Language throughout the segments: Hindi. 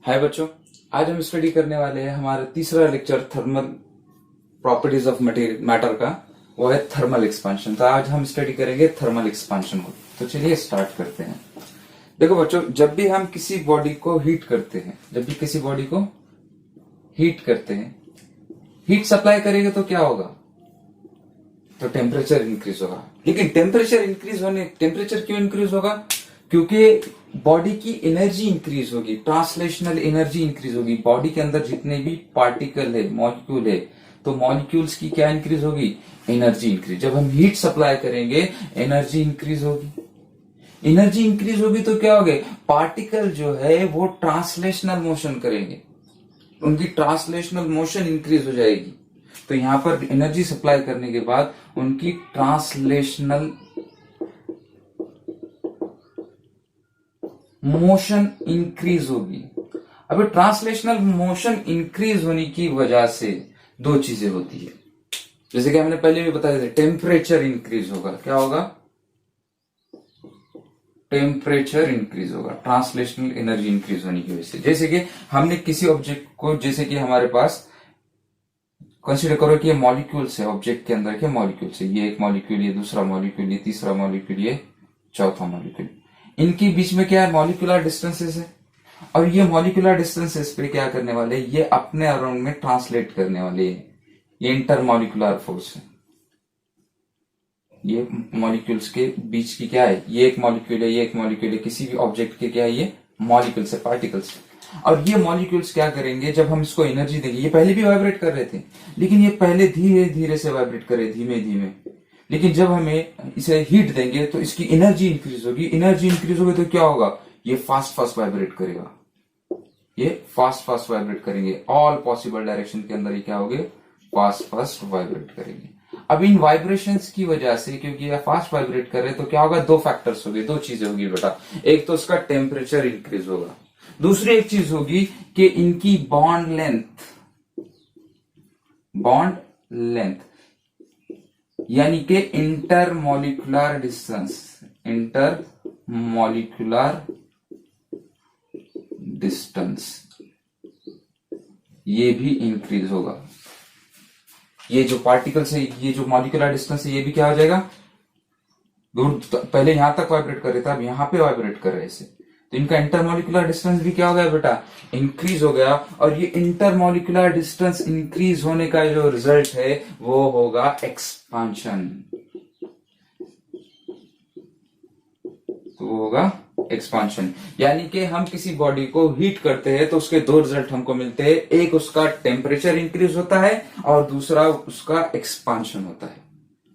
हाय बच्चों, आज हम स्टडी करने वाले हैं हमारा तीसरा lecture thermal properties of matter का। वो है थर्मल एक्सपांशन। तो आज हम स्टडी करेंगे थर्मल एक्सपांशन को। तो चलिए स्टार्ट करते हैं। देखो बच्चों, जब भी हम किसी बॉडी को हीट करते हैं, हीट सप्लाई करेंगे तो क्या होगा? तो टेम्परेचर इंक्रीज होगा। लेकिन टेम्परेचर क्यों इंक्रीज होगा? क्योंकि बॉडी की एनर्जी इंक्रीज होगी, ट्रांसलेशनल एनर्जी इंक्रीज होगी। बॉडी के अंदर जितने भी पार्टिकल है, मॉलिक्यूल है, तो मॉलिक्यूल्स की क्या इंक्रीज होगी? Energy increase. जब हम हीट सप्लाई करेंगे एनर्जी इंक्रीज होगी। एनर्जी इंक्रीज होगी तो क्या होगा? पार्टिकल जो है वो ट्रांसलेशनल मोशन करेंगे, उनकी ट्रांसलेशनल मोशन इंक्रीज हो जाएगी। तो यहां पर एनर्जी सप्लाई करने के बाद उनकी ट्रांसलेशनल मोशन इंक्रीज होगी। अब ट्रांसलेशनल मोशन इंक्रीज होने की वजह से दो चीजें होती है, जैसे कि हमने पहले भी बताया था। टेम्परेचर इंक्रीज होगा। क्या होगा? टेम्परेचर इंक्रीज होगा, ट्रांसलेशनल एनर्जी इंक्रीज होने की वजह से। जैसे कि हमने किसी ऑब्जेक्ट को, जैसे कि हमारे पास कंसीडर करो कि ये मॉलिक्यूल्स है, ऑब्जेक्ट के अंदर के मॉलिक्यूल्स है। ये एक मॉलिक्यूल, ये दूसरा मॉलिक्यूल, ये तीसरा मॉलिक्यूल, ये चौथा मॉलिक्यूल। इनके बीच में क्या है? मॉलिक्यूलर डिस्टेंसेस है। और ये मॉलिक्यूलर डिस्टेंसेस पे क्या करने वाले? ये अपने अराउंड में ट्रांसलेट करने वाले हैं। ये इंटरमॉलिक्यूलर फोर्स है। ये मॉलिक्यूल्स के बीच की क्या है? ये एक मॉलिक्यूल है, ये एक मॉलिक्यूल है। किसी भी ऑब्जेक्ट के क्या है? ये मॉलिक्यूल्स है, पार्टिकल्स। और ये मॉलिक्यूल्स क्या करेंगे? जब हम इसको एनर्जी देंगे, ये पहले भी वाइब्रेट कर रहे थे, लेकिन ये पहले धीरे धीरे से वाइब्रेट कर रहे, धीमे धीमे। लेकिन जब हमें इसे हीट देंगे तो इसकी एनर्जी इंक्रीज होगी। एनर्जी इंक्रीज होगी तो क्या होगा? ये फास्ट फास्ट वाइब्रेट करेगा। ये फास्ट फास्ट वाइब्रेट करेंगे। ऑल पॉसिबल डायरेक्शन के अंदर ये क्या होंगे? फास्ट फास्ट वाइब्रेट करेंगे। अब इन वाइब्रेशंस की वजह से, क्योंकि ये फास्ट वाइब्रेट कर रहे, तो क्या होगा? दो फैक्टर्स होंगे, दो चीजें होगी बेटा। एक तो उसका टेम्परेचर इंक्रीज होगा, दूसरी एक चीज होगी कि इनकी बॉन्ड लेंथ यानी कि इंटरमॉलिक्यूलर डिस्टेंस ये भी इंक्रीज होगा। ये जो पार्टिकल्स है, ये जो मॉलिक्यूलर डिस्टेंस है, ये भी क्या हो जाएगा? दूर। पहले यहां तक वाइब्रेट कर रहे थे, अब यहां पे वाइब्रेट कर रहे हैं। तो इनका इंटरमॉलिक्यूलर डिस्टेंस भी क्या हो गया बेटा? इंक्रीज हो गया। और ये इंटरमॉलिक्यूलर डिस्टेंस इंक्रीज होने का जो रिजल्ट है वो होगा एक्सपांशन। तो वो होगा एक्सपांशन। यानी कि हम किसी बॉडी को हीट करते हैं तो उसके दो रिजल्ट हमको मिलते हैं। एक उसका टेम्परेचर इंक्रीज होता है और दूसरा उसका एक्सपांशन होता है।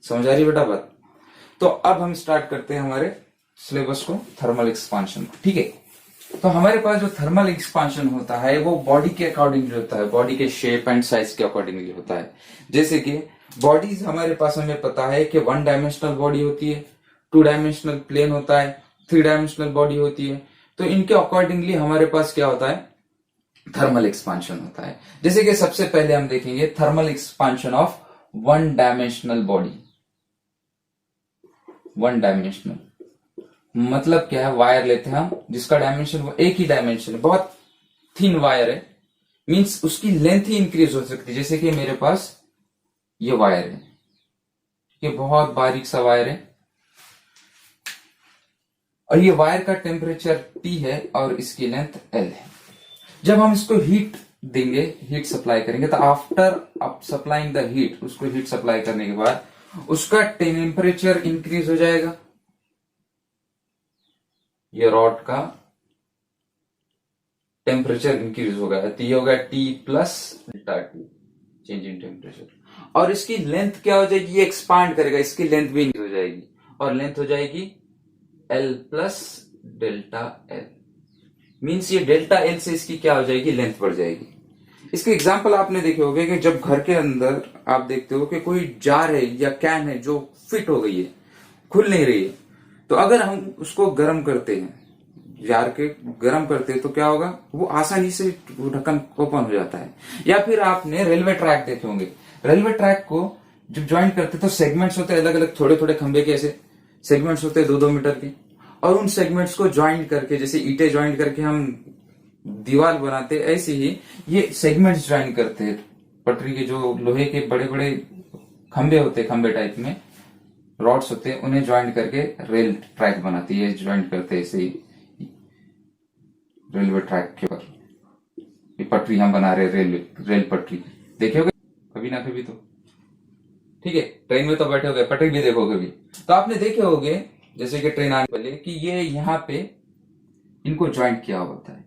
समझ आ रही बेटा बात? तो अब हम स्टार्ट करते हैं हमारे सिलेबस को, थर्मल एक्सपांशन को। ठीक है, तो हमारे पास जो थर्मल एक्सपांशन होता है वो बॉडी के अकॉर्डिंगली होता है, बॉडी के शेप एंड साइज के अकॉर्डिंगली होता है। जैसे कि बॉडीज हमारे पास, हमें पता है कि 1 डायमेंशनल बॉडी होती है, 2 डायमेंशनल प्लेन होता है, 3 डायमेंशनल बॉडी होती है। तो इनके अकॉर्डिंगली हमारे पास क्या होता है? थर्मल एक्सपांशन होता है। जैसे कि सबसे पहले हम देखेंगे thermal expansion of 1 dimensional body. 1 dimensional मतलब क्या है? वायर लेते हैं हम, जिसका डायमेंशन वो एक ही डायमेंशन है, बहुत थिन वायर है, मींस उसकी लेंथ ही इंक्रीज हो सकती है। जैसे कि मेरे पास ये वायर है, ये बहुत बारीक सा वायर है, और ये वायर का टेम्परेचर T है और इसकी लेंथ L है। जब हम इसको हीट देंगे, हीट सप्लाई करेंगे, तो आफ्टर सप्लाइंग द हीट, उसको हीट सप्लाई करने के बाद उसका टेम्परेचर इंक्रीज हो जाएगा। ये रॉड का टेम्परेचर इंक्रीज हो गया, तो ये होगा T plus delta T, change in temperature. और इसकी लेंथ क्या हो जाएगी? ये एक्सपांड करेगा, इसकी लेंथ भी इंक्रीज हो जाएगी, और लेंथ हो जाएगी L plus delta L। Means ये डेल्टा L से इसकी क्या हो जाएगी? लेंथ बढ़ जाएगी। इसके एग्जाम्पल आपने देखे होंगे कि जब घर के अंदर आप देखते हो कि कोई जार है या कैन है जो फिट हो गई है, खुल नहीं रही है, तो अगर हम उसको गर्म करते हैं, जार के गर्म करते हैं, तो क्या होगा? वो आसानी से ढक्कन ओपन हो जाता है। या फिर आपने रेलवे ट्रैक देखे होंगे, रेलवे ट्रैक को जब ज्वाइन करते तो सेगमेंट्स होते हैं अलग अलग, थोड़े थोड़े खंबे के ऐसे सेगमेंट्स होते हैं 2-2 मीटर के, और उन सेगमेंट्स को ज्वाइन करके, जैसे ईंटें ज्वाइन करके हम दीवार बनाते ऐसे ही ये सेगमेंट्स ज्वाइन करते हैं। पटरी के जो लोहे के बड़े बड़े खंबे होते हैं, खंबे टाइप में रॉड्स होते हैं, उन्हें ज्वाइन करके रेल ट्रैक बनाती है। ज्वाइन करते हैं ऐसे ही रेलवे ट्रैक के ऊपर। ये पटरी हम बना रहे रेल पटरी देखे होगे कभी ना कभी तो, ठीक है। ट्रेन में तो बैठे होगे, पटरी भी देखो कभी तो आपने देखे होगे, जैसे कि ट्रेन आने वाले कि ये यहाँ पे इनको ज्वाइंट किया होता है,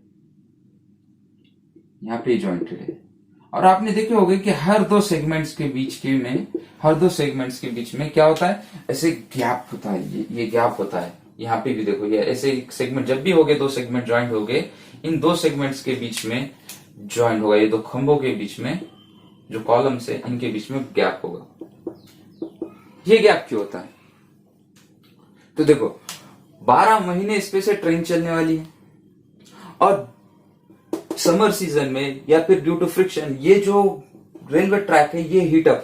यहाँ पे ज्वाइंटेड है। और आपने देखे होगे कि हर दो सेगमेंट्स के बीच में क्या होता है, ऐसे गैप होता है। ये गैप होता है। यहाँ पे भी देखो, ये ऐसे सेगमेंट जब भी हो गए, दो सेगमेंट ज्वाइंट हो गए, इन दो सेगमेंट्स के बीच में ज्वाइंट होगा। ये दो खंभों के बीच में जो कॉलम्स है, इनके बीच में गैप होगा। ये गैप क्यों होता है? तो देखो 12 महीने इस पे से ट्रेन चलने वाली है, और समर सीजन में या फिर ड्यू टू फ्रिक्शन ये जो रेलवे ट्रैक है ये हीट अप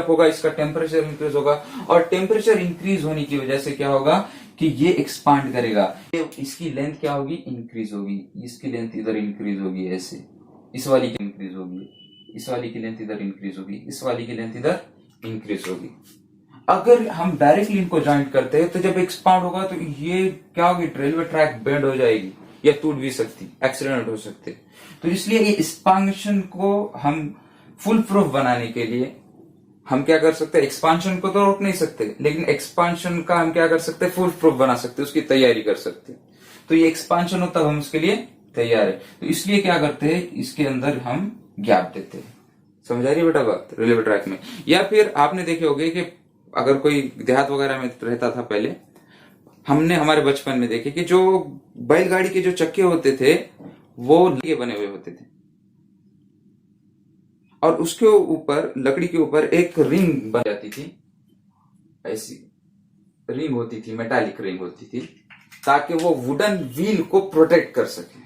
होगा, इसका टेम्परेचर इंक्रीज होगा, और टेम्परेचर इंक्रीज होने की वजह से क्या होगा कि ये एक्सपांड करेगा। इसकी लेंथ क्या होगी, इंक्रीज होगी। इसकी लेंथ इधर इंक्रीज होगी, ऐसे इस वाली की इंक्रीज होगी, इस वाली की लेंथ इधर इंक्रीज होगी, इस वाली की लेंथ इधर इंक्रीज होगी। अगर हम डायरेक्टली इनको ज्वाइंट करते हैं तो जब एक्सपांड होगा तो ये क्या होगी, रेलवे ट्रैक बेंड हो जाएगी या टूट भी सकती, एक्सीडेंट हो सकते। तो इसलिए ये एक्सपांशन को हम फुल प्रूफ बनाने के लिए हम क्या कर सकते हैं, एक्सपांशन को तो रोक नहीं सकते, लेकिन एक्सपांशन का हम क्या कर सकते हैं, फुल प्रूफ बना सकते हैं, उसकी तैयारी कर सकते हैं। तो ये एक्सपांशन होता है, हम उसके लिए तैयार है। तो इसलिए क्या करते हैं, इसके अंदर हम गैप देते हैं। समझ आ रही है बेटा बात, रेलवे ट्रैक में। या फिर आपने देखे होंगे कि अगर कोई देहात वगैरह में रहता था पहले, हमने हमारे बचपन में देखे कि जो बैलगाड़ी के जो चक्के होते थे वो लकड़ी बने हुए होते थे, और उसके ऊपर, लकड़ी के ऊपर एक रिंग बन जाती थी। ऐसी रिंग होती थी, मेटालिक रिंग होती थी, ताकि वो वुडन व्हील को प्रोटेक्ट कर सके।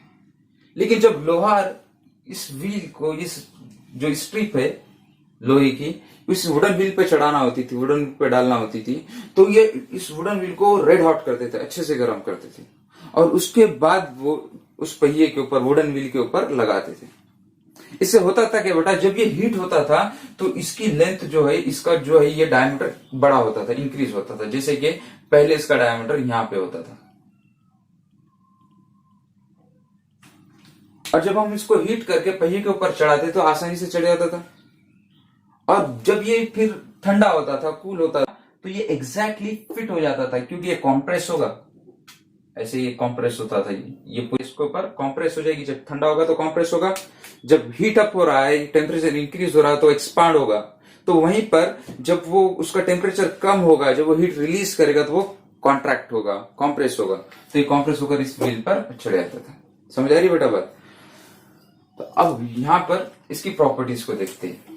लेकिन जब लोहार इस व्हील को, इस जो स्ट्रिप है लोहे की, इस वुडन व्हील पे चढ़ाना होती थी, वुडन पे डालना होती थी, तो ये इस वुडन व्हील को रेड हॉट करते थे, अच्छे से गर्म करते थे, और उसके बाद वो उस पहिए के ऊपर, वुडन व्हील के ऊपर लगाते थे। इससे होता था कि बेटा जब ये हीट होता था तो इसकी लेंथ जो है, इसका जो है ये डायमीटर बड़ा होता था, इंक्रीज होता था। जैसे कि पहले इसका डायमीटर यहां पे होता था, और जब हम इसको हीट करके पहिए के ऊपर चढ़ाते तो आसानी से चढ़ जाता था। और जब ये फिर ठंडा होता था, कूल होता था, तो ये एग्जैक्टली फिट हो जाता था, क्योंकि ये कॉम्प्रेस होगा, ऐसे ये कॉम्प्रेस होता था। ये पूरे इसके ऊपर कॉम्प्रेस हो जाएगी, जब ठंडा होगा तो कॉम्प्रेस होगा, जब हीट अप हो रहा है, टेम्परेचर इंक्रीज हो रहा है तो एक्सपांड होगा। तो वहीं पर जब वो उसका टेम्परेचर कम होगा, जब वो हीट रिलीज करेगा तो वो कॉन्ट्रैक्ट होगा, कॉम्प्रेस होगा, तो ये कॉम्प्रेस होकर इस व्हील पर चढ़ जाता था। समझ आ रही बेटा बात? तो अब यहां पर इसकी प्रॉपर्टीज को देखते हैं।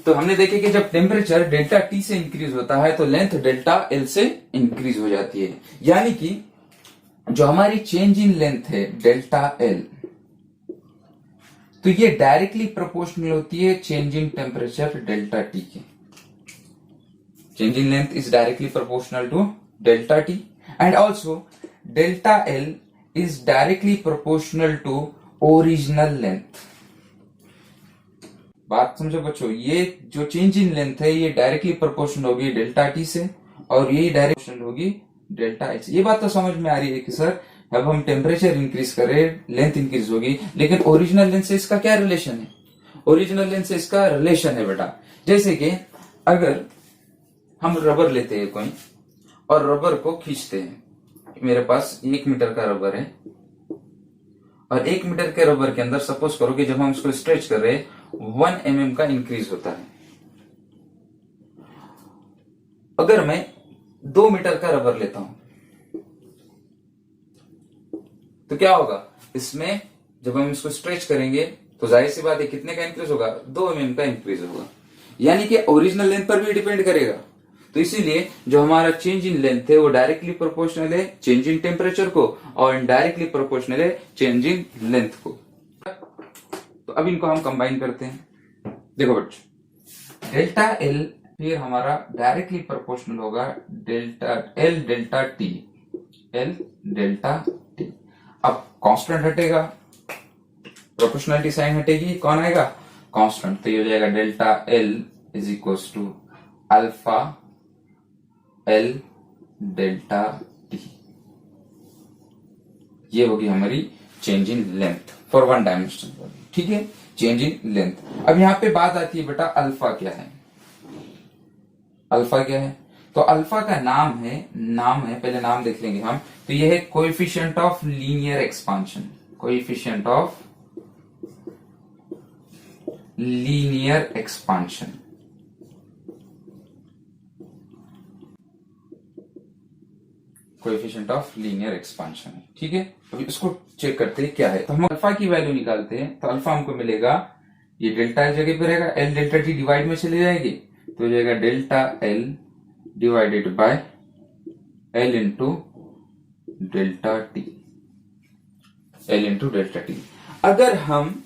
तो हमने देखे कि जब टेम्परेचर डेल्टा टी से इंक्रीज होता है तो लेंथ डेल्टा एल से इंक्रीज हो जाती है। यानी कि जो हमारी चेंज इन लेंथ है डेल्टा एल, तो ये डायरेक्टली प्रोपोर्शनल होती है change in temperature delta t के। Change in length is directly proportional to delta t, and also delta L is directly proportional to original length. बात समझो बच्चों, ये जो चेंज इन लेंथ है ये डायरेक्टली प्रोपोर्शनल होगी डेल्टा टी से, और ये डायरेक्शन होगी डेल्टा एच। ये बात तो समझ में आ रही है कि सर अब हम टेम्परेचर इंक्रीज करें, लेंथ इंक्रीज होगी, लेकिन ओरिजिनल लेंथ से इसका क्या रिलेशन है? ओरिजिनल लेंथ से इसका रिलेशन है बेटा, जैसे कि अगर हम रबर लेते हैं कोई, और रबर को खींचते हैं, मेरे पास 1 मीटर का रबर है, और 1 मीटर के रबर के अंदर सपोज करो कि जब हम उसको स्ट्रेच कर रहे हैं 1 mm का इंक्रीज होता है। अगर मैं 2 मीटर का रबर लेता हूं तो क्या होगा, इसमें जब हम इसको स्ट्रेच करेंगे तो जाहिर सी बात है कितने का इंक्रीज होगा, 2 mm का इंक्रीज होगा। यानी कि ओरिजिनल लेंथ पर भी डिपेंड करेगा। तो इसीलिए जो हमारा चेंज इन लेंथ है वो डायरेक्टली प्रोपोर्शनल है चेंज इन टेम्परेचर को, और इनडायरेक्टली प्रोपोर्शनल है चेंज इन लेंथ को। तो अब इनको हम कंबाइन करते हैं। देखो बच्चों, डेल्टा एल फिर हमारा डायरेक्टली प्रोपोर्शनल होगा delta L delta T, L delta T. अब कांस्टेंट हटेगा, प्रोपोर्शनलिटी साइन हटेगी, कौन आएगा? कांस्टेंट। तो ये हो जाएगा delta L is equal to alpha L delta T. ये होगी हमारी change in length for one dimensional body. ठीक है, चेंज इन लेंथ। अब यहां पे बात आती है बेटा अल्फा क्या है? अल्फा क्या है? तो अल्फा का नाम है पहले नाम देख लेंगे हम। तो यह है coefficient of linear expansion, coefficient of linear expansion. Coefficient of linear expansion. ठीक है, अभी इसको चेक करते हैं क्या है। तो हम अल्फा की वैल्यू निकालते हैं, तो अल्फा हमको मिलेगा, ये डेल्टा जगह पे रहेगा, एल डेल्टा टी डिवाइड में चली जाएगी, तो हो जाएगा delta L divided by L into delta T, L into delta T. अगर हम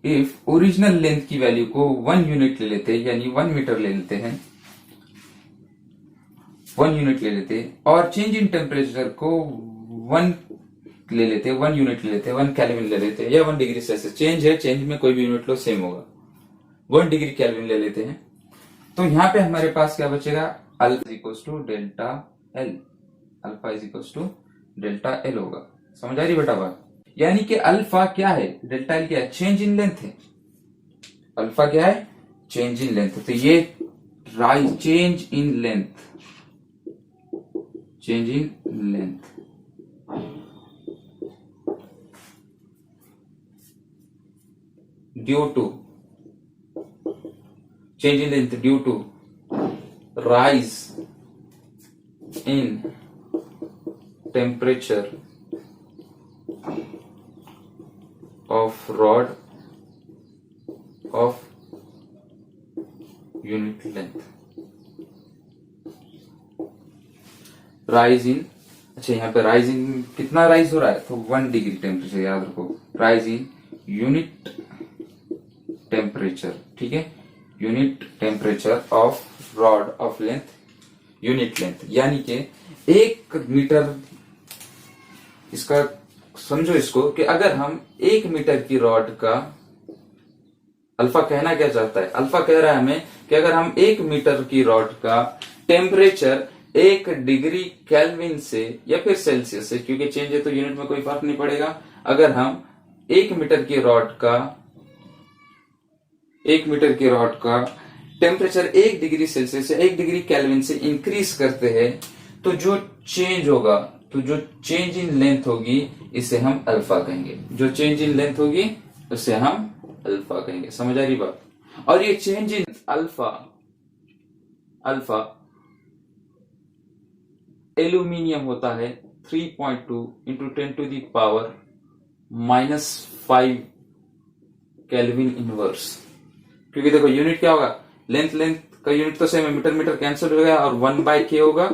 इफ ओरिजिनल लेंथ की वैल्यू को 1 यूनिट ले लेते हैं, यानी 1 मीटर ले लेते हैं, 1 यूनिट ले लेते हैं, और चेंज इन टेम्परेचर को 1 ले लेते हैं, 1 यूनिट ले लेते हैं, 1 केल्विन ले लेते हैं, या 1 डिग्री सेल्सियस, चेंज है, चेंज में कोई भी यूनिट लो सेम होगा, 1 डिग्री केल्विन ले लेते हैं, तो यहां पे हमारे पास क्या बचेगा? Alpha equals to delta L, alpha is equals to delta L होगा। समझ आ रही बेटा बात? यानी कि अल्फा क्या है? डेल्टा एल क्या है? चेंज इन लेंथ है। अल्फा क्या है? Change in length. तो ये rise change in length, change in length due to change in length due to rise in temperature of rod of unit length, rise in, अच्छा यहाँ पे rise in कितना राइज हो रहा है? तो 1 डिग्री टेम्परेचर, याद रखो, rise in यूनिट टेम्परेचर। ठीक है, unit temperature of rod of length, unit length, यानी कि 1 मीटर, इसका समझो इसको कि अगर हम 1 मीटर की रॉड का, अल्फा कहना क्या चाहता है? अल्फा कह रहा है हमें कि अगर हम 1 मीटर की रॉड का टेम्परेचर 1 डिग्री केल्विन से या फिर सेल्सियस से, क्योंकि चेंज है तो यूनिट में कोई फर्क नहीं पड़ेगा, अगर हम 1 मीटर की रॉड का, 1 मीटर की रॉड का टेम्परेचर 1 डिग्री सेल्सियस से 1 डिग्री केल्विन से इंक्रीज करते हैं, तो जो चेंज होगा, तो जो चेंज इन लेंथ होगी, इसे हम अल्फा कहेंगे। जो चेंज इन लेंथ होगी उसे हम अल्फा कहेंगे। समझ आ रही बात? और ये change in alpha, alpha aluminium होता है 3.2 into 10 to the power -5 kelvin inverse. क्योंकि देखो यूनिट क्या होगा? लेंथ, लेंथ का यूनिट तो सेम है, मीटर मीटर कैंसिल हो गया, और 1/k होगा,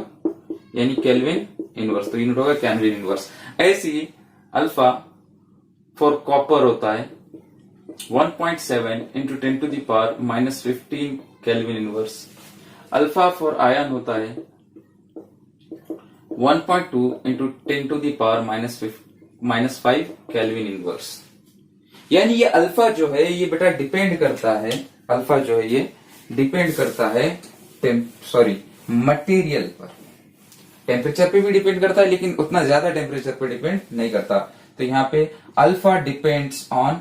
यानी केल्विन इनवर्स, तो यूनिट होगा केल्विन इनवर्स। ऐसे ही अल्फा फॉर कॉपर होता है 1.7 into 10 to the power -15 kelvin inverse. Alpha for iron होता है 1.2 into 10 to the power -5 kelvin inverse. यानी ये अल्फा जो है ये बेटा डिपेंड करता है, अल्फा जो है ये डिपेंड करता है मटेरियल पर, टेम्परेचर पे भी डिपेंड करता है, लेकिन उतना ज्यादा टेम्परेचर पे डिपेंड नहीं करता। तो यहाँ पे alpha depends on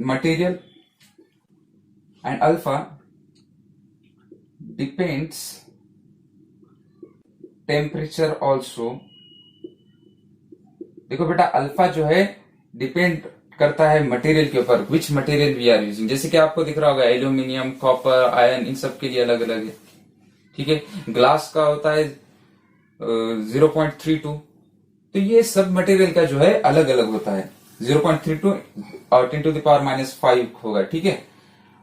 material, and alpha depends temperature also. देखो बेटा अल्फा जो है डिपेंड करता है मटेरियल के ऊपर, which material we are using. जैसे कि आपको दिख रहा होगा एल्यूमिनियम, कॉपर, आयरन, इन सब के लिए अलग अलग है। ठीक है, ग्लास का होता है 0.32, तो ये सब मटेरियल का जो है अलग अलग होता है, 0.32 और 10 टू द पावर -5 होगा। ठीक है,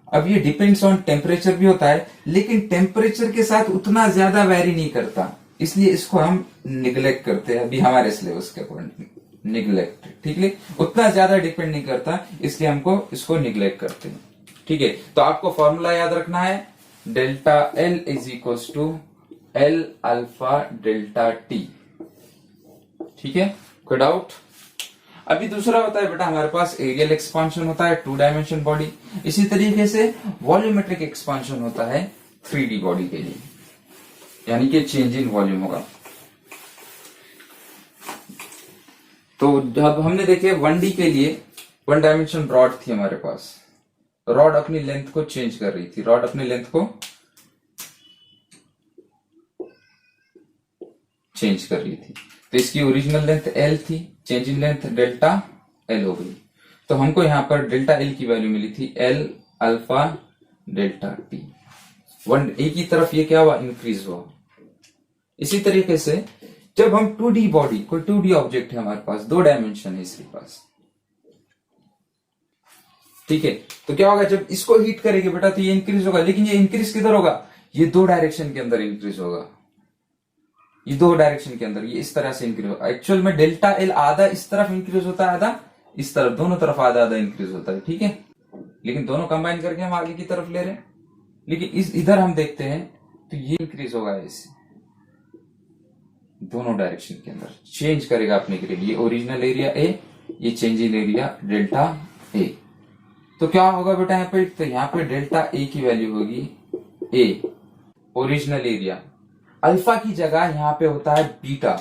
अब ये डिपेंड्स ऑन टेम्परेचर भी होता है, लेकिन टेम्परेचर के साथ उतना ज्यादा वेरी नहीं करता, इसलिए इसको हम निग्लेक्ट करते हैं अभी हमारे सिलेबस के अकॉर्डिंग। निग्लेक्ट, ठीक है, उतना ज्यादा डिपेंड नहीं करता, इसलिए हमको इसको निग्लेक्ट करते हैं। ठीक है, तो आपको फॉर्मूला याद रखना है, delta L is equal to L alpha delta T. ठीक है, कोई डाउट? अभी दूसरा होता है बेटा हमारे पास एरियल एक्सपांशन होता है 2 डायमेंशन बॉडी। इसी तरीके से वॉल्यूमेट्रिक एक्सपांशन होता है 3D बॉडी के लिए, यानी कि चेंज इन वॉल्यूम होगा। तो जब हमने देखे 1D के लिए 1 डायमेंशन रॉड थी हमारे पास, रॉड अपनी लेंथ को चेंज कर रही थी, रॉड अपनी लेंथ को चेंज कर रही थी। तो इसकी ओरिजिनल लेंथ L थी, change in length delta L हो गई। तो हमको यहां पर डेल्टा L की वैल्यू मिली थी L अल्फा डेल्टा टी। एक ही तरफ ये क्या हुआ, इंक्रीज हुआ। इसी तरीके से जब हम 2D बॉडी, कोई 2D ऑब्जेक्ट है हमारे पास, 2 डायमेंशन है इसके पास, ठीक है, तो क्या होगा जब इसको हीट करेंगे बेटा तो ये इंक्रीज होगा, लेकिन ये इंक्रीज किधर होगा, ये 2 डायरेक्शन के अंदर इंक्रीज होगा, ये 2 डायरेक्शन के अंदर, ये इस तरह से इंक्रीज होगा। एक्चुअल में डेल्टा एल आधा इस तरफ इंक्रीज होता है, आधा इस तरफ, दोनों तरफ आधा आधा इंक्रीज होता है, ठीक है, लेकिन दोनों कंबाइन करके हम आगे की तरफ ले रहे हैं। लेकिन इधर हम देखते हैं तो ये इंक्रीज होगा ऐसे, दोनों डायरेक्शन के अंदर चेंज करेगा अपने ग्रेड। ये ओरिजिनल एरिया ए, ये change in area delta A. तो क्या होगा बेटा यहाँ पे, तो यहाँ पे डेल्टा ए की वैल्यू होगी ए ओरिजिनल एरिया, अल्फा की जगह यहाँ पे होता है बीटा,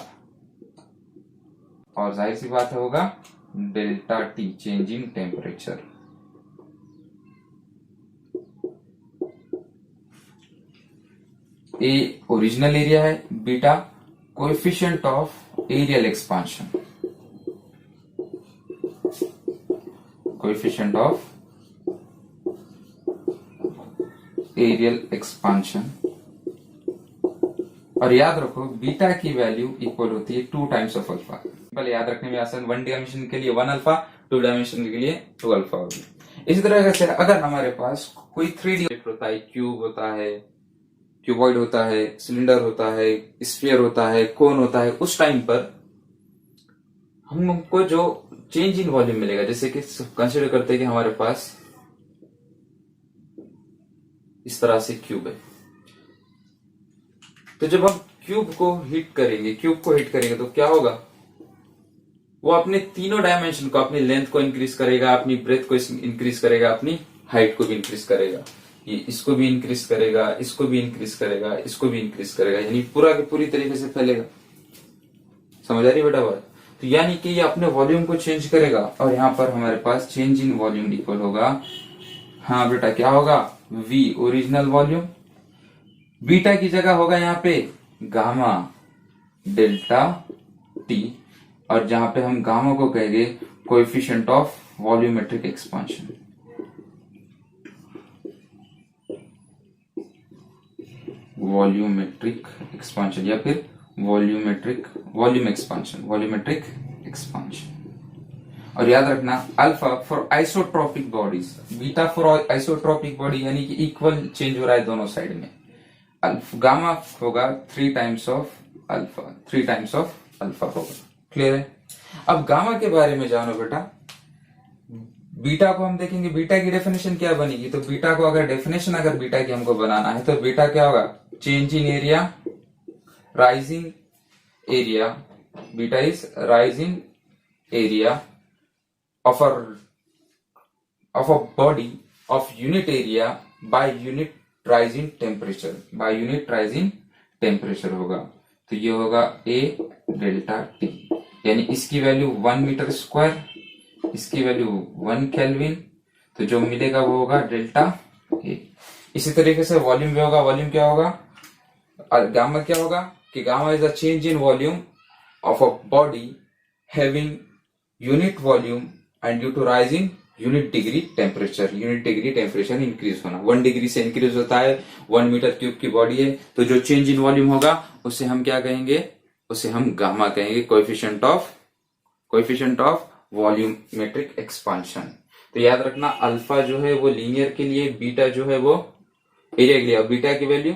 और जाहिर सी बात होगा delta t change in temperature. A original area है, beta coefficient of areal expansion, coefficient of areal expansion. और याद रखो बीटा की वैल्यू इक्वल होती है 2 टाइम्स ऑफ अल्फा। पहले याद रखने में आसान, 1 डायमेंशन के लिए 1 अल्फा, 2 डायमेंशन के लिए 2 अल्फा होगी। इसी तरह से अगर हमारे पास कोई 3D ऑब्जेक्ट होता है, क्यूब होता है, क्यूबॉइड होता है, सिलेंडर होता है, स्फीयर होता है, कोन होता है, उस टाइम पर हमको जो चेंज इन वॉल्यूम मिलेगा, जैसे कि कंसिडर करते हैं कि हमारे पास इस तरह से क्यूब है, तो जब हम क्यूब को हीट करेंगे तो क्या होगा, वो अपने तीनों डायमेंशन को, अपनी लेंथ को इंक्रीज करेगा, अपनी ब्रेथ को इंक्रीज करेगा, अपनी हाइट को भी इंक्रीज करेगा, ये इसको भी इंक्रीज करेगा, इसको भी इंक्रीज करेगा, इसको भी इंक्रीज करेगा, यानी पूरा के पूरी तरीके से फैलेगा। समझ आ रही बेटा बात? तो यानी कि ये अपने वॉल्यूम को चेंज करेगा, और यहाँ पर हमारे पास चेंज इन वॉल्यूम इक्वल होगा, हाँ बेटा क्या होगा, V ओरिजिनल वॉल्यूम, बीटा की जगह होगा यहाँ पे गामा डेल्टा टी, और जहां पे हम गामा को कहेंगे coefficient of volumetric expansion, volumetric expansion या फिर वॉल्यूम एक्सपांशन। और याद रखना alpha for isotropic bodies, beta for isotropic body, यानी कि इक्वल चेंज हो रहा है दोनों साइड में। गामा होगा 3 टाइम्स ऑफ अल्फा होगा। क्लियर है? अब गामा के बारे में जानो बेटा। बीटा को हम देखेंगे, बीटा की डेफिनेशन क्या बनेगी, तो बीटा को अगर डेफिनेशन बीटा की हमको बनाना है तो बीटा क्या होगा, change in area, rising area, beta is rising area of a body of unit area by unit rising temperature होगा। तो ये होगा ए डेल्टा टी, यानी इसकी वैल्यू 1 मीटर स्क्वायर, इसकी वैल्यू 1 केल्विन, तो जो मिलेगा वो होगा डेल्टा ए। इसी तरीके से वॉल्यूम भी होगा, वॉल्यूम क्या होगा, गामा क्या होगा कि gamma is a change in volume of a body having unit volume and due to rising unit degree temperature increase होना। 1 डिग्री से इंक्रीज होता है, 1 मीटर क्यूब की बॉडी है, तो जो चेंज इन वॉल्यूम होगा उसे हम क्या कहेंगे, उसे हम गामा कहेंगे, कोएफिशिएंट ऑफ वॉल्यूमेट्रिक एक्सपांशन। तो याद रखना अल्फा जो है वो लीनियर के लिए, बीटा जो है वो एरिया के लिए, और बीटा की वैल्यू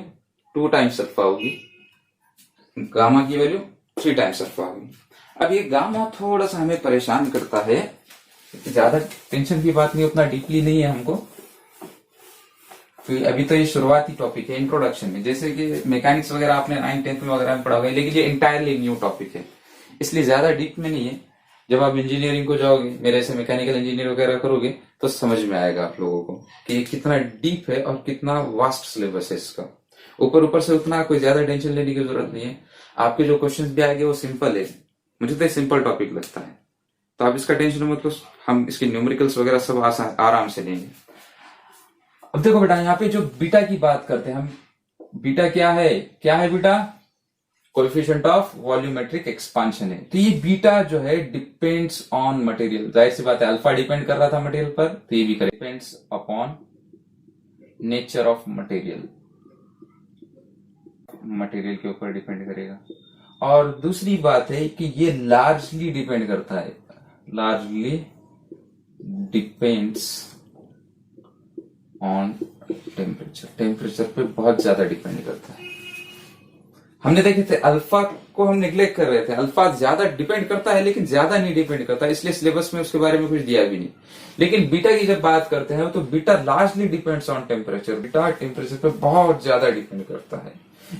2 टाइम्स अल्फा होगी, गामा की वैल्यू 3 टाइम्स अल्फा होगी। अब ये गामा थोड़ा सा हमें परेशान करता है, ज्यादा टेंशन की बात नहीं, उतना डीपली नहीं है हमको। क्योंकि अभी तो ये शुरुआती टॉपिक है इंट्रोडक्शन में, जैसे कि मैकेनिक्स वगैरह आपने 9th-10th में वगैरह में पढ़ा होगा, लेकिन ये इंटायरली न्यू टॉपिक है, इसलिए ज्यादा डीप में नहीं है। जब आप इंजीनियरिंग को जाओगे, मेरे से मैकेनिकल इंजीनियर वगैरह करोगे, तो समझ में आएगा आप लोगों को कि ये कितना डीप है और कितना वास्ट सिलेबस है इसका। ऊपर ऊपर से उतना कोई ज्यादा टेंशन लेने की जरूरत नहीं है। आपके जो क्वेश्चंस भी आएंगे वो सिंपल है, मुझे तो सिंपल टॉपिक लगता है, तो आप इसका टेंशन मत लो, हम इसके न्यूमेरिकल्स वगैरह सब आराम से लेंगे। अब देखो बेटा, यहाँ पे जो बीटा की बात करते हैं हम, बीटा क्या है बेटा? कोएफिशिएंट ऑफ वॉल्यूमेट्रिक एक्सपांशन है। तो ये बीटा जो है डिपेंड्स ऑन मटेरियल, जाहिर सी बात है अल्फा डिपेंड कर रहा था मटेरियल पर, तो ये भी करे depends upon nature of material, material के ऊपर डिपेंड करेगा। और दूसरी बात है कि ये लार्जली डिपेंड करता है, largely depends on temperature, temperature पे बहुत ज्यादा डिपेंड करता है। हमने देखे थे अल्फा को हम निग्लेक्ट कर रहे थे, अल्फा ज्यादा डिपेंड करता है लेकिन ज्यादा नहीं डिपेंड करता, इसलिए सिलेबस में उसके बारे में कुछ दिया भी नहीं। लेकिन बीटा की जब बात करते हैं तो beta largely depends on temperature, beta temperature पे बहुत ज्यादा डिपेंड करता है।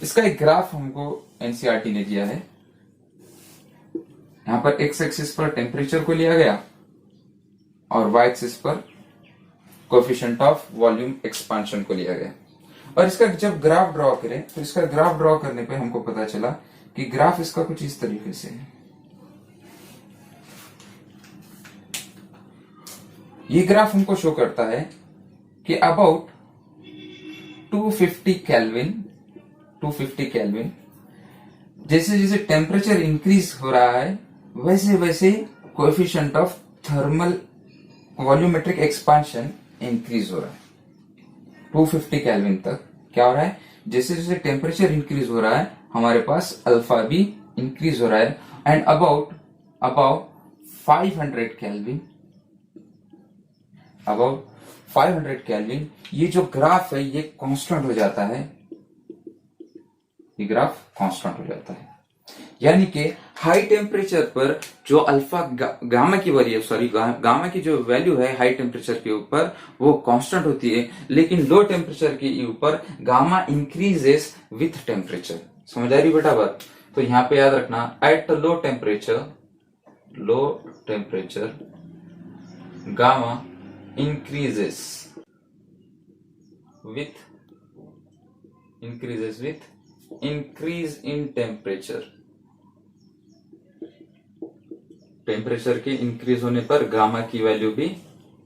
इसका एक ग्राफ हमको एनसीईआरटी ने दिया है, यहां पर एक्स एक्सिस पर टेम्परेचर को लिया गया और वाई एक्सिस पर कोएफिशिएंट ऑफ वॉल्यूम एक्सपांशन को लिया गया। और इसका जब ग्राफ ड्रॉ करें तो इसका ग्राफ ड्रॉ करने पे हमको पता चला कि ग्राफ इसका कुछ इस तरीके से है। ये ग्राफ हमको शो करता है कि अबाउट 250 केल्विन जैसे जैसे टेम्परेचर इंक्रीज हो रहा है वैसे वैसे coefficient of thermal volumetric expansion increase हो रहा है। 250 केल्विन तक क्या हो रहा है, जैसे जैसे टेम्परेचर इंक्रीज हो रहा है हमारे पास अल्फा भी इंक्रीज हो रहा है। एंड अबाउट 500 केल्विन ये जो ग्राफ है ये कांस्टेंट हो जाता है, ये ग्राफ कांस्टेंट हो जाता है। यानी कि हाई टेम्परेचर पर जो अल्फा गामा की वैल्यू गामा की जो वैल्यू है हाई टेम्परेचर के ऊपर वो कांस्टेंट होती है, लेकिन लो टेम्परेचर के ऊपर गामा इंक्रीजेस विथ टेम्परेचर। समझ आ रही बेटा बात? तो यहाँ पे याद रखना, at low temperature gamma increases with increase in temperature. Temperature के इंक्रीज होने पर गामा की वैल्यू भी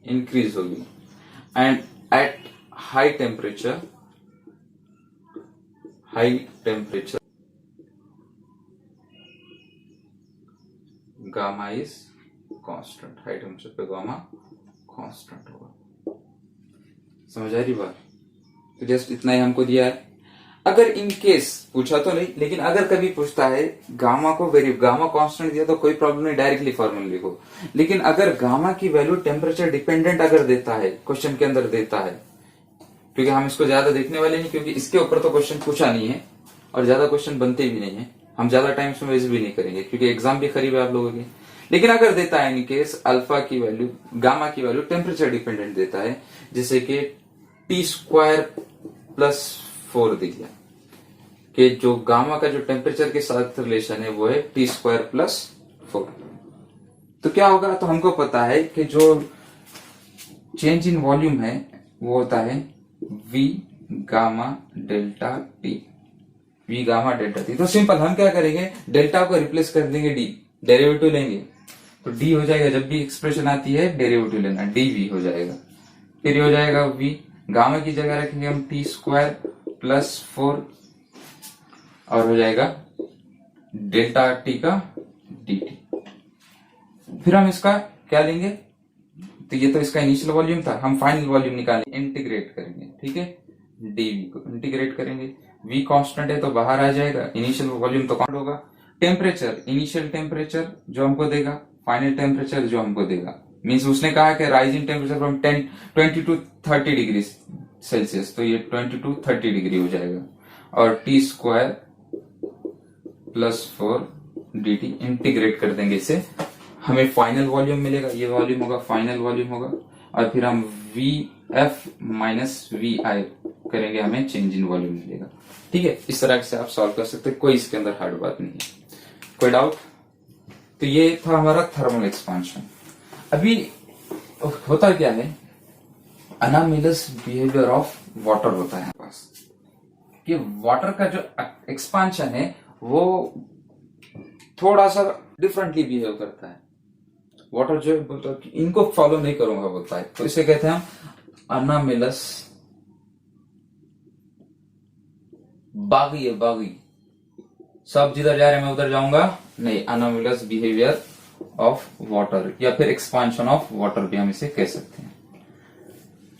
इंक्रीज होगी। And at high temperature gamma is constant, high temperature पे गामा कांस्टेंट होगा। समझ आ रही बात? तो जस्ट इतना ही हमको दिया है। अगर इन केस पूछा तो नहीं, लेकिन अगर कभी पूछता है गामा कांस्टेंट दिया तो कोई प्रॉब्लम नहीं, डायरेक्टली फॉर्मूला लिखो। लेकिन अगर गामा की वैल्यू टेम्परेचर डिपेंडेंट अगर देता है, क्वेश्चन के अंदर देता है, क्योंकि हम इसको ज्यादा देखने वाले नहीं, क्योंकि इसके ऊपर तो क्वेश्चन पूछा नहीं है और ज्यादा क्वेश्चन बनते भी नहीं है, हम ज्यादा टाइम इसमें वेस्ट भी नहीं करेंगे क्योंकि एग्जाम भी करीब है आप लोगों की। लेकिन अगर देता है इन केस गामा की वैल्यू टेम्परेचर डिपेंडेंट देता है, जैसे कि T²+4 दिया कि जो गामा का जो टेम्परेचर के साथ रिलेशन है वो है T²+4, तो क्या होगा? तो हमको पता है कि जो चेंज इन वॉल्यूम है वो होता है V गामा डेल्टा T। तो सिंपल हम क्या करेंगे, डेल्टा को रिप्लेस कर देंगे D, डेरिवेटिव लेंगे तो D हो जाएगा। जब भी एक्सप्रेशन आती है डेरिवेटिव लेना, dV हो जाएगा। फिर हो जाएगा V, गामा की जगह रखेंगे हम T²+4 और हो जाएगा डेल्टा T का dt। फिर हम इसका क्या लेंगे, तो ये तो इसका इनिशियल वॉल्यूम था, हम फाइनल वॉल्यूम निकालेंगे, इंटीग्रेट करेंगे, ठीक है, dV को इंटीग्रेट करेंगे। V कांस्टेंट है तो बाहर आ जाएगा, इनिशियल वॉल्यूम तो कांस्टेंट होगा। टेम्परेचर, इनिशियल टेम्परेचर जो हमको देगा, फाइनल टेम्परेचर जो हमको देगा, मीन्स उसने कहा कि rise in temperature from 20 to 30 degree Celsius, तो ये 20 to 30 डिग्री हो जाएगा। और T²+4 dt इंटीग्रेट कर देंगे इसे, हमें फाइनल वॉल्यूम मिलेगा, ये वॉल्यूम होगा, फाइनल वॉल्यूम होगा। और फिर हम VF - VI करेंगे हमें चेंज इन वॉल्यूम मिलेगा। ठीक है, इस तरह से आप सॉल्व कर सकते हैं, कोई इसके अंदर हार्ड बात नहीं है। कोई डाउट? तो ये था हमारा थर्मल एक्सपांशन। अभी होता क्या है, अनामिलस बिहेवियर ऑफ वाटर होता है हमारे पास, कि वाटर का जो एक्सपांशन है वो थोड़ा सा डिफरेंटली बिहेव करता है। वाटर जो है इनको फॉलो नहीं करूंगा बोलता है, तो इसे कहते हैं हम अनामिलस बागी है, बागी। सब जिधर जा रहे हैं मैं उधर जाऊंगा नहीं, अनामिलस बिहेवियर ऑफ वाटर या फिर एक्सपांशन ऑफ वाटर भी हम इसे कह सकते हैं।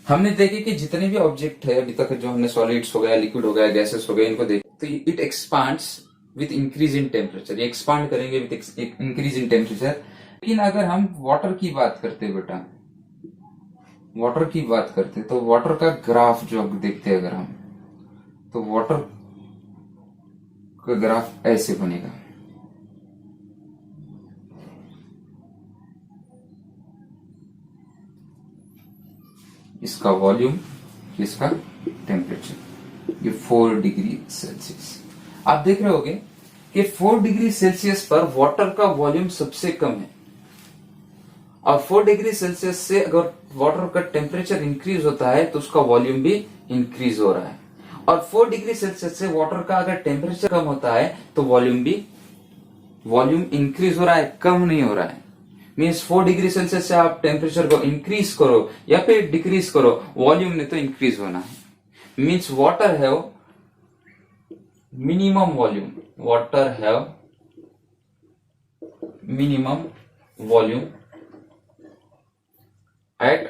हमने देखे कि जितने भी ऑब्जेक्ट है अभी तक, जो हमने सॉलिड्स हो गया, लिक्विड हो गया, गैसेस हो गए, इनको देख तो it expands with increase in temperature. ये एक्सपांड करेंगे विथ इंक्रीज इन टेम्परेचर। लेकिन अगर हम वाटर की बात करते हैं बेटा, वाटर की बात करते तो वाटर का ग्राफ जो देखते हैं अगर हम, तो वाटर का ग्राफ ऐसे बनेगा। इसका वॉल्यूम, इसका टेम्परेचर, ये 4 डिग्री सेल्सियस। आप देख रहे होगे कि 4 डिग्री सेल्सियस पर वाटर का वॉल्यूम सबसे कम है, और 4 डिग्री सेल्सियस से अगर वाटर का टेम्परेचर इंक्रीज होता है तो उसका वॉल्यूम भी इंक्रीज हो रहा है, और 4 डिग्री सेल्सियस से वाटर का अगर टेम्परेचर कम होता है तो वॉल्यूम इंक्रीज हो रहा है, कम नहीं हो रहा है। मीन्स 4 डिग्री सेल्सियस से आप टेम्परेचर को इंक्रीज करो या फिर डिक्रीज करो, वॉल्यूम ने तो इंक्रीज होना है। Means water have minimum volume, water have minimum volume at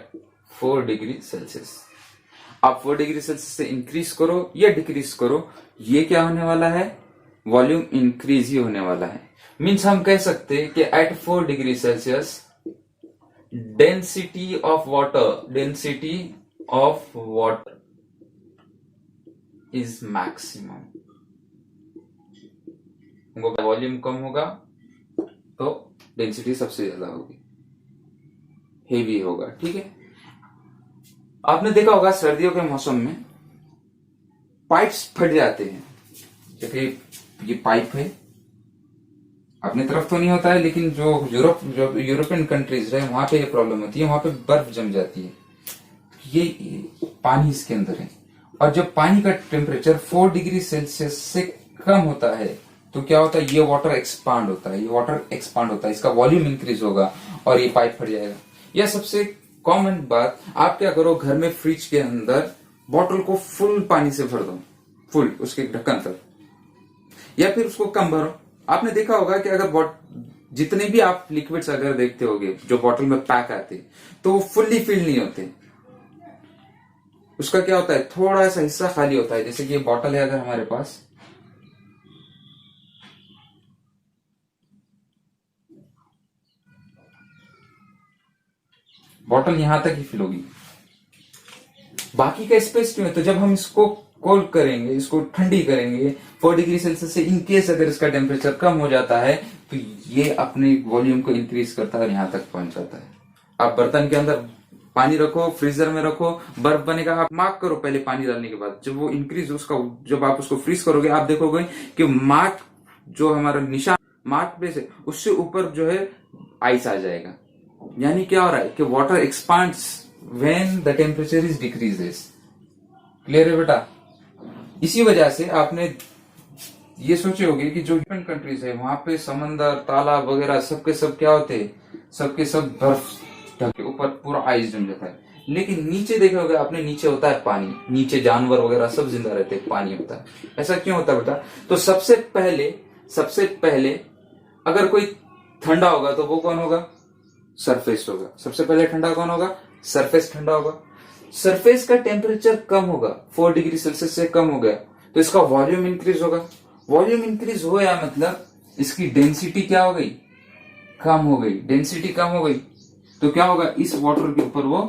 4 degree Celsius. आप 4 डिग्री सेल्सियस से इंक्रीज करो या डिक्रीज करो, ये क्या होने वाला है, वॉल्यूम इंक्रीज ही होने वाला है। मीन्स हम कह सकते हैं कि at 4 degree Celsius density of water is maximum. Volume कम होगा तो डेंसिटी सबसे ज्यादा होगी, हेवी होगा। ठीक है, आपने देखा होगा सर्दियों के मौसम में पाइप्स फट जाते हैं। जैसे ये पाइप है, अपनी तरफ तो नहीं होता है, लेकिन जो यूरोपियन कंट्रीज है वहां पे ये प्रॉब्लम होती है, वहां पे बर्फ जम जाती है। ये पानी इसके अंदर है, और जब पानी का टेम्परेचर 4 डिग्री सेल्सियस से कम होता है तो क्या होता है, ये वाटर एक्सपांड होता है, इसका वॉल्यूम इंक्रीज होगा और ये पाइप फट जाएगा। यह सबसे कॉमन बात। आप क्या करो, घर में फ्रिज के अंदर बॉटल को फुल पानी से भर दो, फुल उसके ढक्कन तक, या फिर उसको कम भरो। आपने देखा होगा कि अगर जितने भी आप लिक्विड्स अगर देखते होगे जो बॉटल में पैक आते, तो वो फुल्ली फिल नहीं होते। उसका क्या होता है, थोड़ा सा हिस्सा खाली होता है। जैसे कि ये बॉटल है अगर हमारे पास, बॉटल यहां तक ही फिल होगी, बाकी का स्पेस क्यों है। तो जब हम इसको कोल्ड करेंगे, इसको ठंडी करेंगे 4 डिग्री सेल्सियस से, इनकेस अगर इसका टेम्परेचर कम हो जाता है तो ये अपने वॉल्यूम को इंक्रीज करता है और यहां तक पहुंच जाता है। आप बर्तन के अंदर पानी रखो, फ्रीजर में रखो, बर्फ बनेगा, आप मार्क करो पहले पानी डालने के बाद। जब वो इंक्रीज उसका, जब आप उसको फ्रीज करोगे, आप देखोगे कि मार्क जो हमारा निशान मार्क पे से उससे ऊपर जो है आइस आ जाएगा। यानी क्या हो रहा है कि water expands when the temperature is decreases. Clear है बेटा? इसी वजह से आपने ये सोचे होगे कि जो यूरोपियन कंट्रीज है वहां पे समंदर, तालाब वगैरह सबके सब क्या होते हैं, सबके सब बर्फ ढके, ऊपर पूरा आइस जम जाता है। लेकिन नीचे देखा होगा आपने, नीचे होता है पानी, नीचे जानवर वगैरह सब जिंदा रहते हैं, पानी होता है। ऐसा क्यों होता है बेटा? तो सबसे पहले अगर कोई ठंडा होगा तो वो कौन होगा, सरफेस होगा। सबसे पहले ठंडा कौन होगा, सरफेस ठंडा होगा। सरफेस का टेम्परेचर कम होगा, 4 डिग्री सेल्सियस से कम हो गया तो इसका वॉल्यूम इंक्रीज होगा। वॉल्यूम इंक्रीज हो या मतलब इसकी डेंसिटी क्या हो गई, कम हो गई। डेंसिटी कम हो गई तो क्या होगा, इस वाटर के ऊपर वो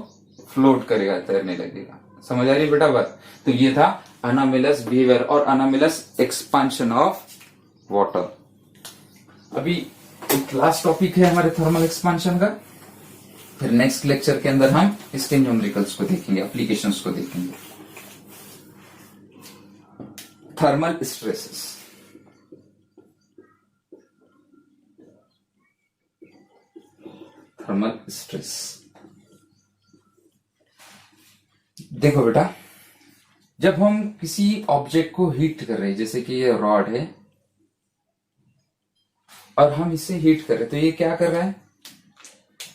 फ्लोट करेगा, तैरने लगेगा। समझ आ रही है बेटा बात? तो ये था अनामिलस बिहेवियर और अनामिलस एक्सपांशन ऑफ वाटर। अभी एक लास्ट टॉपिक है हमारे थर्मल एक्सपांशन का, फिर नेक्स्ट लेक्चर के अंदर हम इसके न्यूमेरिकल्स को देखेंगे, एप्लीकेशंस को देखेंगे। Thermal stresses. थर्मल स्ट्रेस, देखो बेटा, जब हम किसी ऑब्जेक्ट को हीट कर रहे हैं, जैसे कि ये रॉड है और हम इसे हीट कर रहे हैं, तो ये क्या कर रहा है,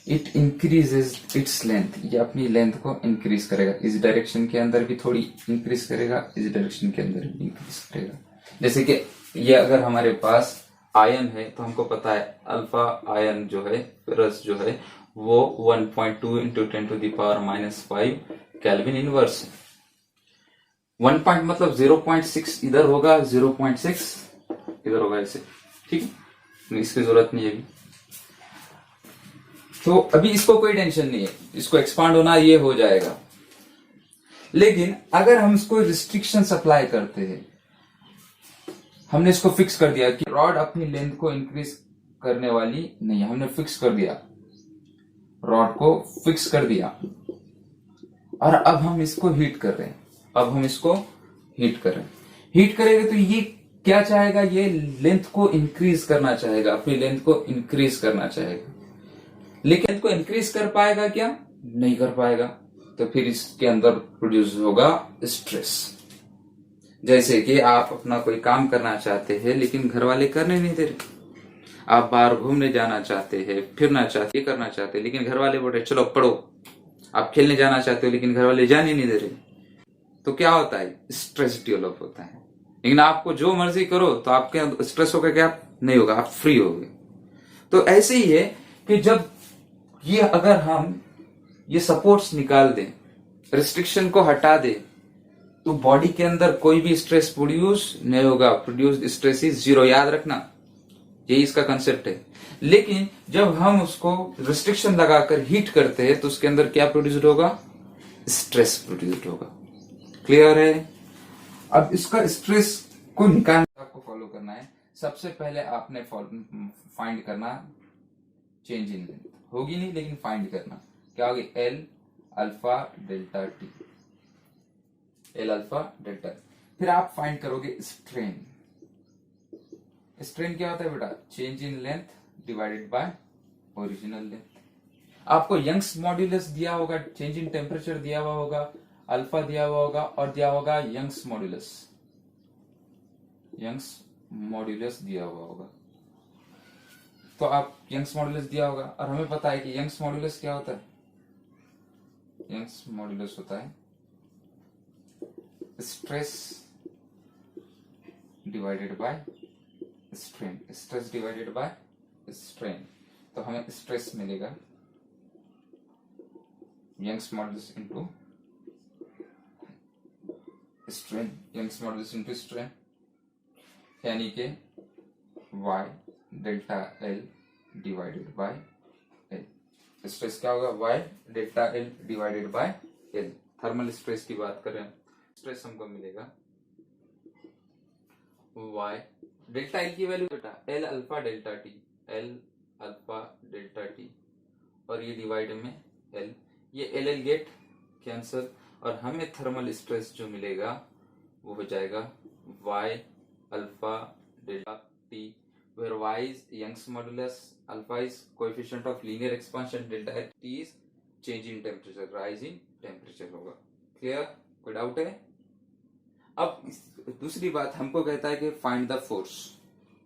इट इंक्रीजेज इट्स लेंथ, ये अपनी लेंथ को इंक्रीज करेगा, इस डायरेक्शन के अंदर भी थोड़ी इंक्रीज करेगा, इस डायरेक्शन के अंदर भी इंक्रीज करेगा। जैसे कि ये अगर हमारे पास आयन है तो हमको पता है अल्फा आयन जो है, फेरस जो है, वो 1.2 इंटू 10⁻⁻5 केल्विन इनवर्स है। 1 पॉइंट मतलब 0.6 इधर होगा, 0.6 इधर होगा, ऐसे, ठीक है, इसकी जरूरत नहीं है अभी। तो अभी इसको कोई टेंशन नहीं है, इसको एक्सपांड होना ये हो जाएगा। लेकिन अगर हम इसको रिस्ट्रिक्शन अप्लाई करते हैं, हमने इसको फिक्स कर दिया कि रॉड अपनी लेंथ को इंक्रीज करने वाली नहीं है, हमने फिक्स कर दिया, रॉड को फिक्स कर दिया, और अब हम इसको हीट कर रहे हैं, अब हम इसको हीट कर रहे हैं। हीट करेंगे तो ये क्या चाहेगा, ये लेंथ को इंक्रीज करना चाहेगा, अपनी लेंथ को इंक्रीज करना चाहेगा, लेकिन को इंक्रीज कर पाएगा क्या, नहीं कर पाएगा। तो फिर इसके अंदर प्रोड्यूस होगा स्ट्रेस। जैसे कि आप अपना कोई काम करना चाहते हैं लेकिन घर वाले करने नहीं दे रहे, आप बाहर घूमने जाना चाहते हैं, फिरना चाहते, करना चाहते हैं, लेकिन घर वाले बोल रहे चलो पढ़ो। आप खेलने जाना चाहते हो लेकिन घर वाले जाने नहीं दे रहे, तो क्या होता है, स्ट्रेस डेवलप होता है। लेकिन आपको जो मर्जी करो तो आपके स्ट्रेस होगा क्या, नहीं होगा, आप फ्री होगे। तो ऐसे ही है कि जब ये अगर हम ये सपोर्ट्स निकाल दें, रिस्ट्रिक्शन को हटा दे, तो बॉडी के अंदर कोई भी स्ट्रेस प्रोड्यूस नहीं होगा, प्रोड्यूस स्ट्रेस इज जीरो, याद रखना, यही इसका कंसेप्ट है। लेकिन जब हम उसको रिस्ट्रिक्शन लगाकर हीट करते हैं तो उसके अंदर क्या प्रोड्यूस्ड होगा, स्ट्रेस प्रोड्यूस्ड होगा। क्लियर है? अब इसका स्ट्रेस को निकालने आपको फॉलो करना है। सबसे पहले आपने फाइंड करना चेंज इन लेंथ, होगी नहीं लेकिन फाइंड करना, क्या होगी, L alpha delta T, L alpha delta. फिर आप फाइंड करोगे स्ट्रेन। स्ट्रेन क्या होता है बेटा, change in length divided by original length. आपको यंग्स मॉड्यूलस दिया होगा, चेंज इन टेम्परेचर दिया हुआ होगा, अल्फा दिया हुआ होगा, और दिया होगा यंग्स मॉड्यूलस, यंग्स मॉड्यूलस दिया हुआ होगा। तो आप यंग्स मॉड्यूलस दिया होगा, और हमें पता है कि यंग्स मॉड्यूलस क्या होता है, यंग्स मॉड्यूलस होता है stress divided by strain, stress divided by strain. तो हमें स्ट्रेस मिलेगा Young's modulus into strain, Young's modulus into strain, यानी कि y delta L divided by L. Stress क्या होगा, y delta L divided by L. Thermal stress की बात करें, स्ट्रेस हमको मिलेगा y डेल्टा एल की वैल्यू बेटा L alpha delta T, L alpha delta T, और ये डिवाइड में एल, ये एल एल गेट कैंसल, और हमें थर्मल स्ट्रेस जो मिलेगा वो हो जाएगा y alpha delta T, where y is Young's modulus, alpha is coefficient of linear expansion, delta t is change in temperature, rise in temperature होगा। क्लियर? कोई डाउट है? अब दूसरी बात हमको कहता है कि फाइंड द फोर्स,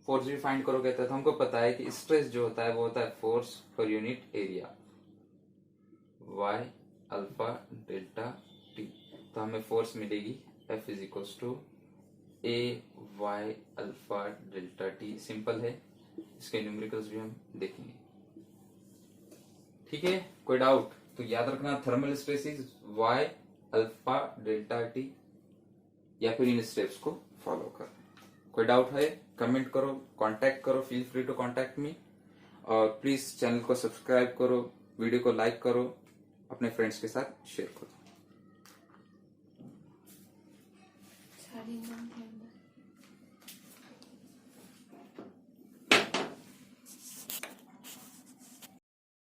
फोर्स भी फाइंड करो कहता है, तो हमको पता है कि स्ट्रेस जो होता है वो होता है फोर्स पर unit area, y alpha delta T. तो हमें फोर्स मिलेगी F is equals to A Y alpha delta T. Simple है, इसके न्यूमेरिकल्स भी हम देखेंगे। ठीक है, कोई डाउट? तो याद रखना thermal stress is Y alpha delta T, या फिर इन स्टेप्स को फॉलो कर। कोई डाउट है कमेंट करो, कांटेक्ट करो, feel free to contact me, और प्लीज चैनल को सब्सक्राइब करो, वीडियो को लाइक करो, अपने फ्रेंड्स के साथ शेयर करो।